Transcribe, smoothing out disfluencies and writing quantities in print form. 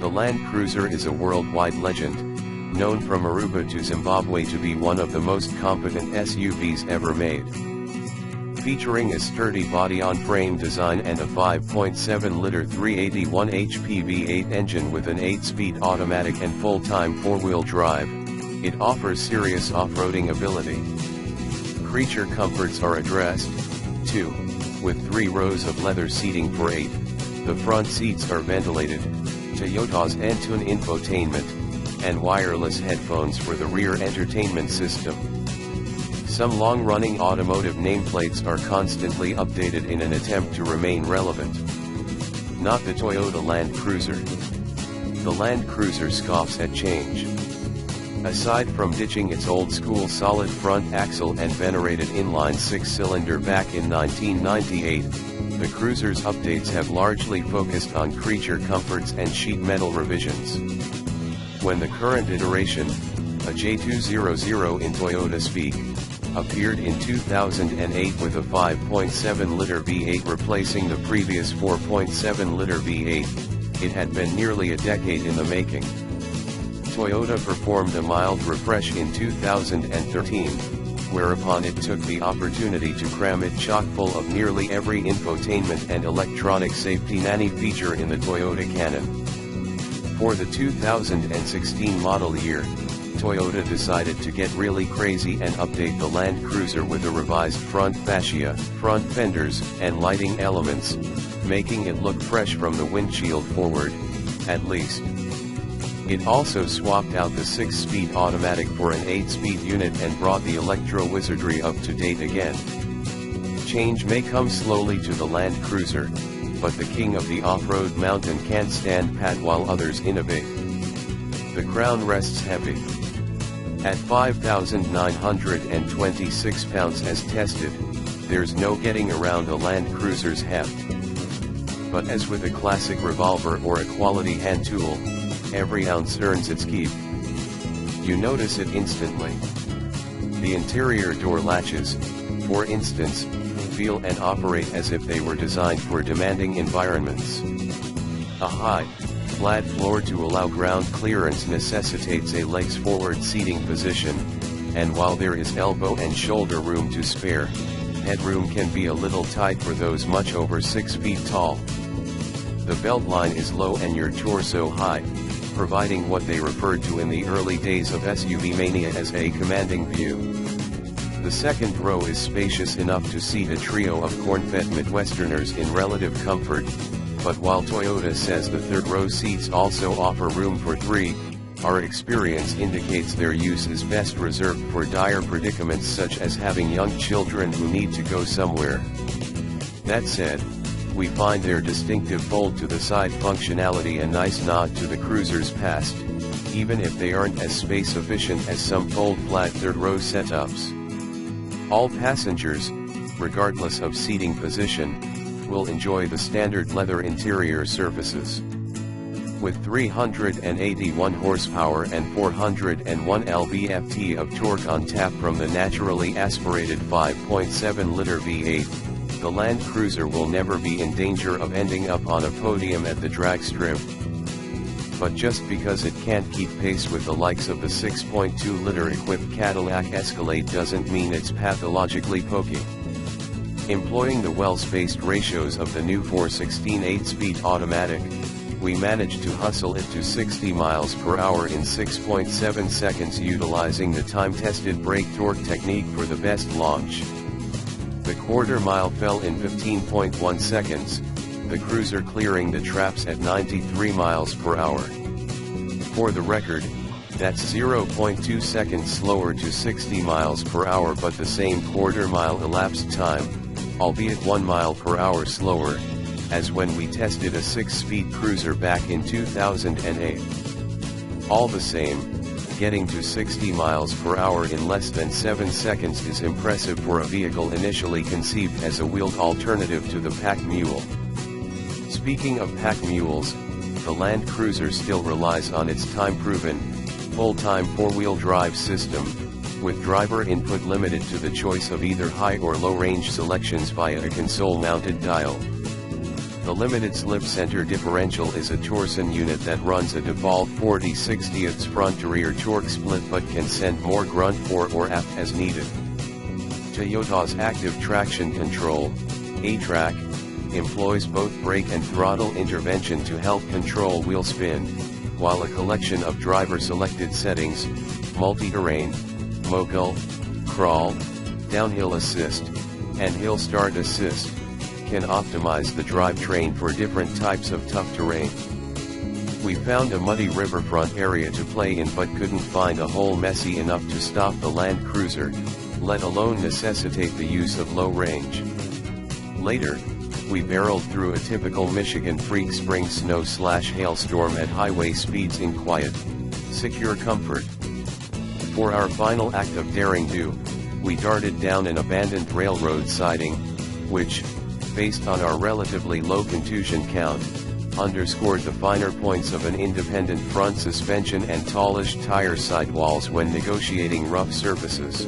The Land Cruiser is a worldwide legend, known from Aruba to Zimbabwe to be one of the most competent SUVs ever made. Featuring a sturdy body-on-frame design and a 5.7-liter 381 HP V8 engine with an 8-speed automatic and full-time four-wheel drive, it offers serious off-roading ability. Creature comforts are addressed, too, with 3 rows of leather seating for 8. The front seats are ventilated, Toyota's Entune infotainment, and wireless headphones for the rear entertainment system. Some long-running automotive nameplates are constantly updated in an attempt to remain relevant. Not the Toyota Land Cruiser. The Land Cruiser scoffs at change. Aside from ditching its old-school solid front axle and venerated inline 6-cylinder back in 1998, the Cruiser's updates have largely focused on creature comforts and sheet metal revisions. When the current iteration, a J200 in Toyota speak, appeared in 2008 with a 5.7-liter V8 replacing the previous 4.7-liter V8, it had been nearly a decade in the making. Toyota performed a mild refresh in 2013, whereupon it took the opportunity to cram it chock full of nearly every infotainment and electronic safety nanny feature in the Toyota canon. For the 2016 model year, Toyota decided to get really crazy and update the Land Cruiser with a revised front fascia, front fenders, and lighting elements, making it look fresh from the windshield forward, at least. It also swapped out the 6-speed automatic for an 8-speed unit and brought the electro wizardry up to date again. Change may come slowly to the Land Cruiser, but the king of the off-road mountain can't stand pat while others innovate. The crown rests heavy. At 5,926 pounds as tested, there's no getting around a Land Cruiser's heft. But as with a classic revolver or a quality hand tool, every ounce earns its keep. You notice it instantly. The interior door latches, for instance, feel and operate as if they were designed for demanding environments. A high, flat floor to allow ground clearance necessitates a legs-forward seating position, and while there is elbow and shoulder room to spare, headroom can be a little tight for those much over 6 feet tall. The beltline is low and your torso high, providing what they referred to in the early days of SUV mania as a commanding view. The second row is spacious enough to seat a trio of corn-fed Midwesterners in relative comfort, but while Toyota says the third row seats also offer room for 3, our experience indicates their use is best reserved for dire predicaments such as having young children who need to go somewhere. That said, we find their distinctive fold-to-the-side functionality a nice nod to the Cruiser's past, even if they aren't as space-efficient as some fold-flat third-row setups. All passengers, regardless of seating position, will enjoy the standard leather interior surfaces. With 381 horsepower and 401 lb-ft of torque on tap from the naturally aspirated 5.7-liter V8, the Land Cruiser will never be in danger of ending up on a podium at the drag strip. But just because it can't keep pace with the likes of the 6.2-liter equipped Cadillac Escalade doesn't mean it's pathologically pokey. Employing the well-spaced ratios of the new 416 8-speed automatic, we managed to hustle it to 60 miles per hour in 6.7 seconds utilizing the time-tested brake torque technique for the best launch. The quarter mile fell in 15.1 seconds, the Cruiser clearing the traps at 93 miles per hour. For the record, that's 0.2 seconds slower to 60 miles per hour but the same quarter mile elapsed time, albeit 1 mile per hour slower, as when we tested a 6-speed Cruiser back in 2008. All the same, getting to 60 miles per hour in less than 7 seconds is impressive for a vehicle initially conceived as a wheeled alternative to the pack mule. Speaking of pack mules, the Land Cruiser still relies on its time-proven, full-time four-wheel drive system, with driver input limited to the choice of either high or low range selections via a console-mounted dial. The limited slip center differential is a torsion unit that runs a default 40/60ths front-to-rear torque split but can send more grunt fore or aft as needed. Toyota's Active Traction Control, A-Track, employs both brake and throttle intervention to help control wheel spin, while a collection of driver-selected settings, multi-terrain, mogul, crawl, downhill assist, and hill start assist, can optimize the drivetrain for different types of tough terrain. We found a muddy riverfront area to play in but couldn't find a hole messy enough to stop the Land Cruiser, let alone necessitate the use of low range. Later, we barreled through a typical Michigan freak spring snow/hailstorm at highway speeds in quiet, secure comfort. For our final act of daring do, we darted down an abandoned railroad siding, which, based on our relatively low contusion count, underscored the finer points of an independent front suspension and tallish tire sidewalls when negotiating rough surfaces.